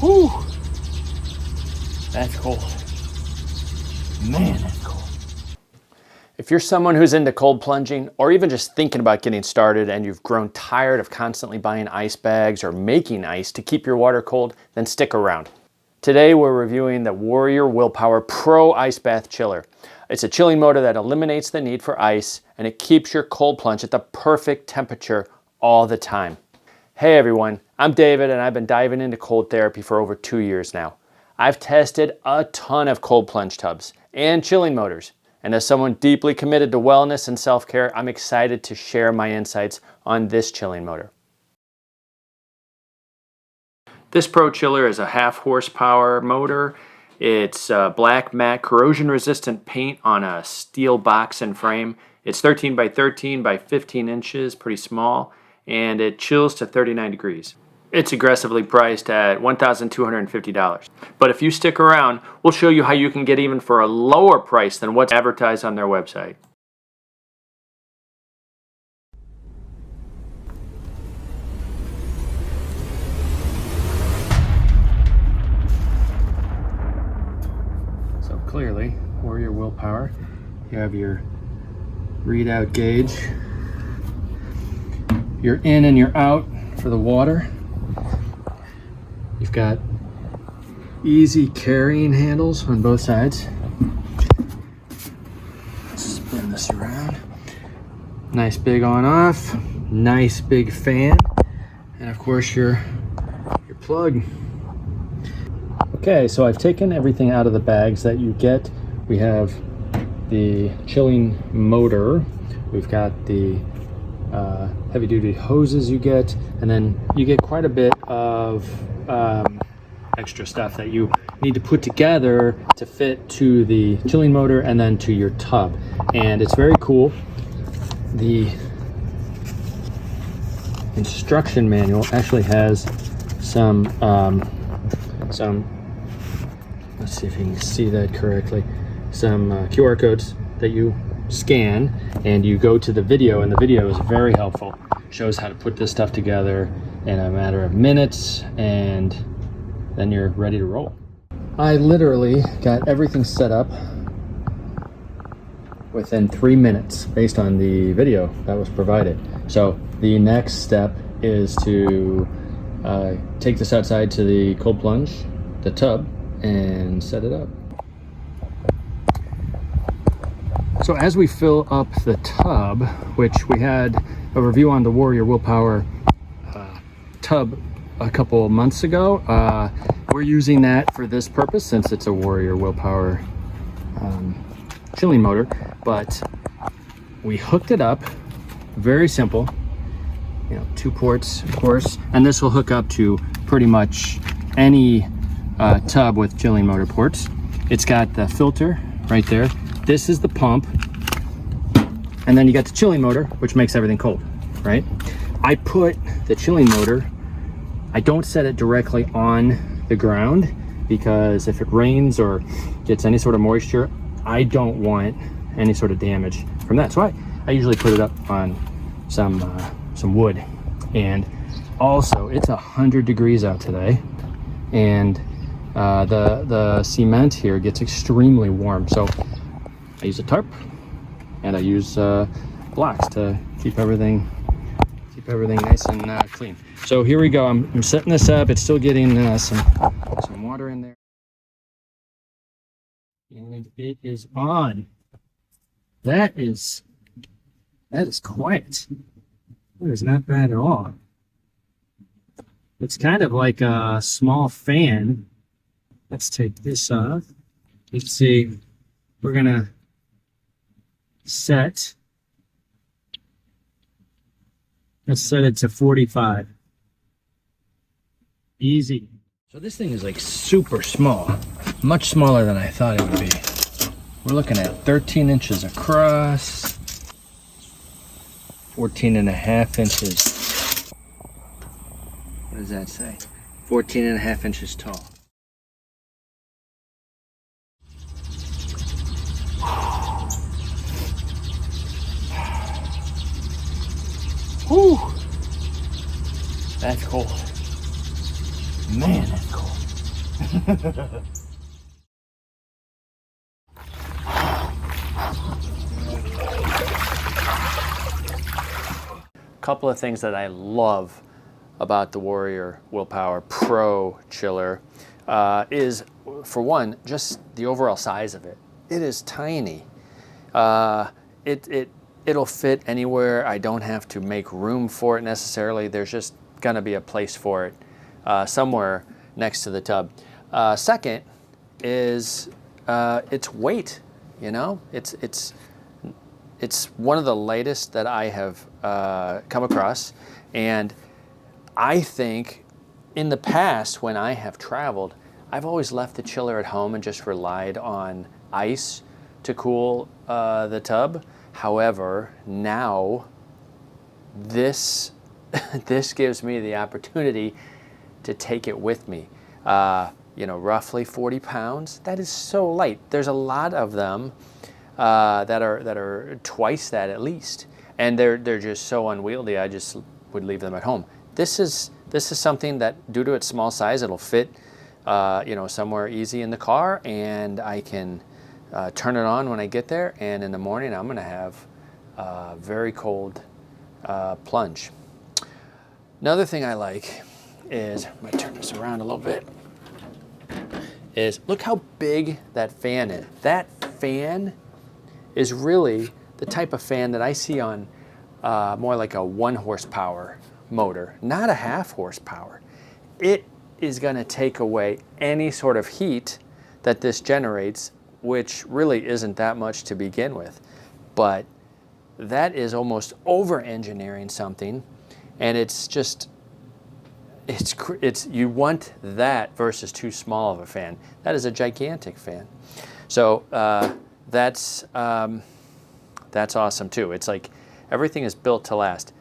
Whew. That's cold. Man, that's cold. If you're someone who's into cold plunging or even just thinking about getting started and you've grown tired of constantly buying ice bags or making ice to keep your water cold, then stick around. Today we're reviewing the Warrior Willpower PRO Ice Bath Chiller. It's a chilling motor that eliminates the need for ice and it keeps your cold plunge at the perfect temperature all the time. Hey everyone, I'm David and I've been diving into cold therapy for over 2 years now. I've tested a ton of cold plunge tubs and chilling motors. And as someone deeply committed to wellness and self-care, I'm excited to share my insights on this chilling motor. This Pro chiller is a 1/2 horsepower motor. It's black matte corrosion resistant paint on a steel box and frame. It's 13 by 13 by 15 inches, pretty small, and it chills to 39 degrees. It's aggressively priced at $1,250. But if you stick around, we'll show you how you can get even for a lower price than what's advertised on their website. So clearly, Warrior Willpower, you have your readout gauge. You're in and you're out for the water. You've got easy carrying handles on both sides. Let's spin this around. Nice big on off, nice big fan, and of course your plug. Okay, so I've taken everything out of the bags that you get. We have the chilling motor, we've got the heavy duty hoses you get, and then you get quite a bit of extra stuff that you need to put together to fit to the chilling motor and then to your tub. And it's very cool. The instruction manual actually has some let's see if you can see that correctly, some QR codes that you scan and you go to the video, and the video is very helpful. Shows how to put this stuff together in a matter of minutes, and then you're ready to roll. I literally got everything set up within 3 minutes based on the video that was provided. So the next step is to take this outside to the cold plunge, the tub, and set it up. So as we fill up the tub, which we had a review on the Warrior Willpower tub a couple months ago, we're using that for this purpose since it's a Warrior Willpower chilling motor. But we hooked it up, very simple, 2 ports of course, and this will hook up to pretty much any tub with chilling motor ports. It's got the filter right there. This is the pump, and then you got the chilling motor, which makes everything cold, right? I put the chilling motor, I don't set it directly on the ground because if it rains or gets any sort of moisture, I don't want any sort of damage from that. So I usually put it up on some wood. And also it's 100 degrees out today, and the cement here gets extremely warm. So I use a tarp and I use blocks to keep everything nice and clean. So here we go. I'm setting this up. It's still getting some water in there, and it is on. That is quiet. That is not bad at all. It's kind of like a small fan. Let's take this off. Let's see. We're gonna set. Let's set it to 45. Easy. So this thing is like super small, much smaller than I thought it would be. We're looking at 13 inches across, 14.5 inches. What does that say? 14.5 inches tall. Whew. That's cold. Man, that's cold. Couple of things that I love about the Warrior Willpower Pro chiller is, for one, just the overall size of it. It is tiny. It'll fit anywhere. I don't have to make room for it necessarily. There's just gonna be a place for it somewhere next to the tub. Second is its weight. You know, it's one of the lightest that I have come across, and I think in the past when I have traveled, I've always left the chiller at home and just relied on ice to cool the tub. However, now this this gives me the opportunity to take it with me. You know, roughly 40 pounds. That is so light. There's a lot of them that are twice that at least, and they're just so unwieldy. I just would leave them at home. This is something that, due to its small size, it'll fit you know, somewhere easy in the car, and I can turn it on when I get there, and in the morning I'm gonna have very cold plunge. Another thing I like is, I'm gonna turn this around a little bit, is look how big that fan is. That fan is really the type of fan that I see on more like a 1 horsepower motor, not a 1/2 horsepower. It is gonna take away any sort of heat that this generates, which really isn't that much to begin with. But that is almost over-engineering something, and it's just, it's you want that versus too small of a fan. That is a gigantic fan. So that's awesome too. It's like everything is built to last.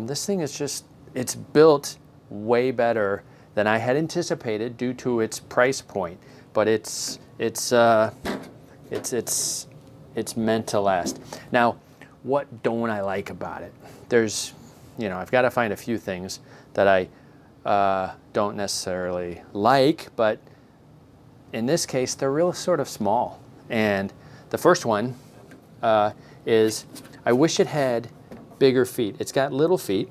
This thing is just, it's built way better than I had anticipated due to its price point. But it's meant to last. Now, what don't I like about it? There's, you know, I've got to find a few things that I don't necessarily like, but in this case, they're real sort of small. And the first one is, I wish it had bigger feet. It's got little feet.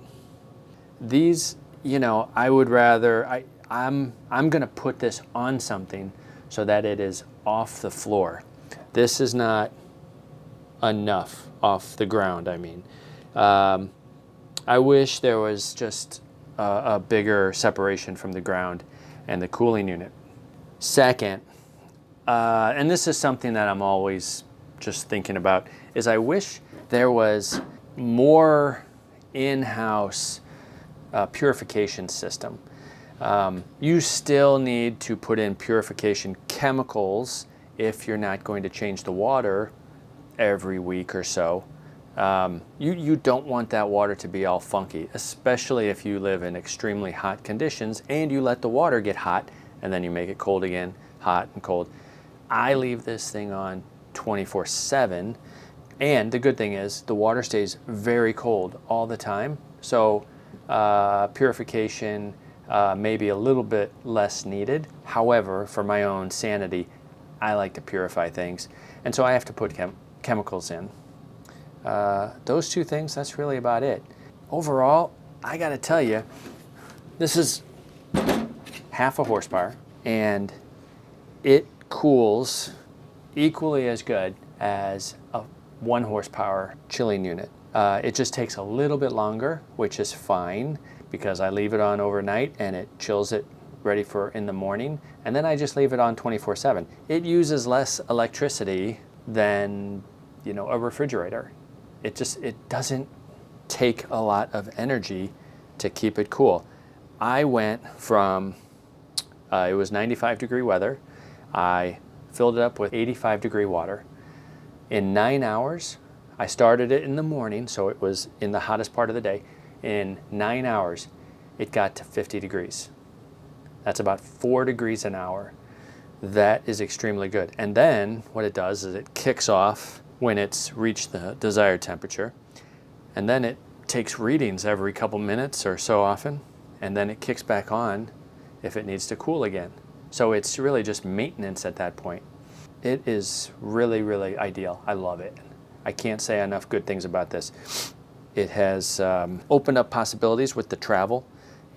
These, you know, I would rather, I'm gonna put this on something so that it is off the floor. This is not enough off the ground, I mean. I wish there was just a bigger separation from the ground and the cooling unit. Second, and this is something that I'm always just thinking about, is I wish there was more in-house purification system. You still need to put in purification chemicals if you're not going to change the water every week or so. You don't want that water to be all funky, especially if you live in extremely hot conditions and you let the water get hot and then you make it cold again, hot and cold. I leave this thing on 24/7, and the good thing is the water stays very cold all the time. So purification may be a little bit less needed. However, for my own sanity, I like to purify things, and so I have to put chemicals in. Those two things, that's really about it. Overall, I gotta tell you, this is 1/2 horsepower, and it cools equally as good as a 1 horsepower chilling unit. It just takes a little bit longer, which is fine, because I leave it on overnight and it chills it ready for in the morning, and then I just leave it on 24/7. It uses less electricity than, you know, a refrigerator. It doesn't take a lot of energy to keep it cool. I went from, it was 95-degree weather. I filled it up with 85-degree water. In 9 hours, I started it in the morning, so it was in the hottest part of the day. In 9 hours, it got to 50 degrees. That's about 4 degrees an hour. That is extremely good. And then what it does is it kicks off when it's reached the desired temperature, and then it takes readings every couple minutes or so often, and then it kicks back on if it needs to cool again. So it's really just maintenance at that point. It is really, really ideal. I love it. I can't say enough good things about this. It has opened up possibilities with the travel,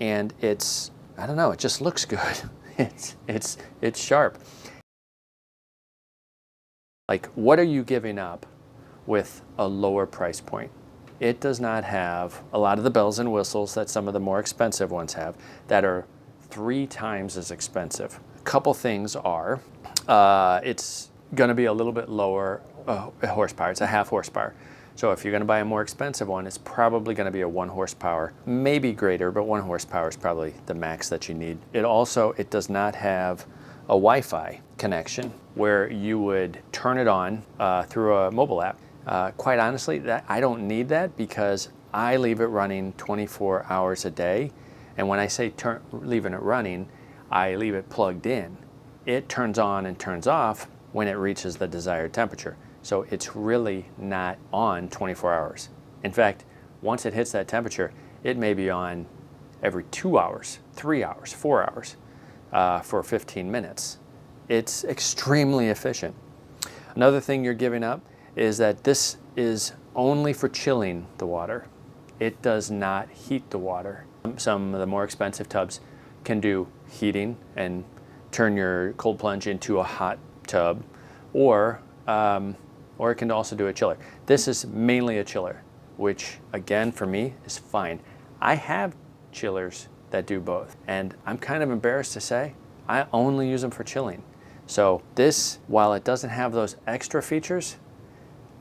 and it's, I don't know, it just looks good. It's sharp. Like, what are you giving up with a lower price point? It does not have a lot of the bells and whistles that some of the more expensive ones have that are 3 times as expensive. A couple things are, it's going to be a little bit lower horsepower. It's a half horsepower. So if you're going to buy a more expensive one, it's probably going to be a 1 horsepower, maybe greater, but 1 horsepower is probably the max that you need. It does not have a Wi-Fi connection where you would turn it on through a mobile app. Quite honestly, I don't need that because I leave it running 24 hours a day. And when I say leaving it running, I leave it plugged in. It turns on and turns off when it reaches the desired temperature. So it's really not on 24 hours. In fact, once it hits that temperature, it may be on every 2 hours, 3 hours, 4 hours for 15 minutes. It's extremely efficient. Another thing you're giving up is that this is only for chilling the water. It does not heat the water. Some of the more expensive tubs can do heating and turn your cold plunge into a hot tub, or it can also do a chiller. This is mainly a chiller, which again for me is fine. I have chillers that do both, and I'm kind of embarrassed to say I only use them for chilling. So this, while it doesn't have those extra features,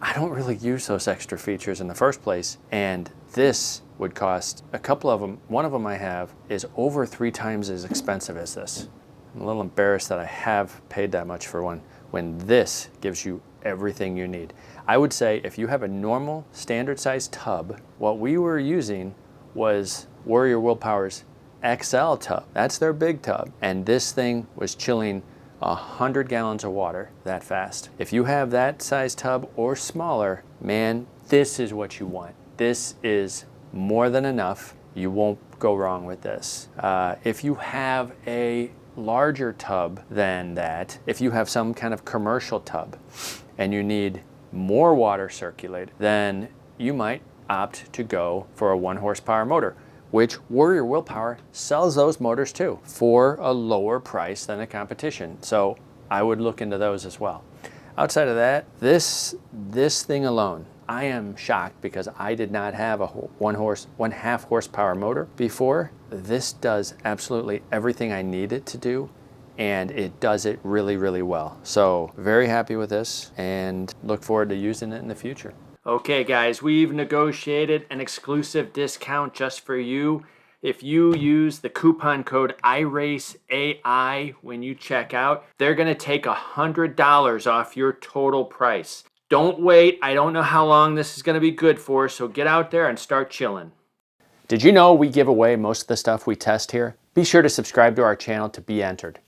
I don't really use those extra features in the first place, and this would cost a couple of them. One of them I have is over 3 times as expensive as this. I'm a little embarrassed that I have paid that much for one when this gives you everything you need. I would say if you have a normal standard size tub, what we were using was Warrior Willpower's XL tub. That's their big tub, and this thing was chilling 100 gallons of water that fast. If you have that size tub or smaller, man, this is what you want. This is more than enough. You won't go wrong with this. If you have a larger tub than that, if you have some kind of commercial tub and you need more water circulated, then you might opt to go for a 1 horsepower motor, which Warrior Willpower sells those motors too for a lower price than the competition. So I would look into those as well. Outside of that, this thing alone, I am shocked because I did not have a 1.5 horsepower motor before. This does absolutely everything I need it to do, and it does it really, really well. So very happy with this and look forward to using it in the future. Okay guys, we've negotiated an exclusive discount just for you. If you use the coupon code IRACEAI when you check out, they're gonna take $100 off your total price. Don't wait, I don't know how long this is gonna be good for, so get out there and start chilling. Did you know we give away most of the stuff we test here? Be sure to subscribe to our channel to be entered.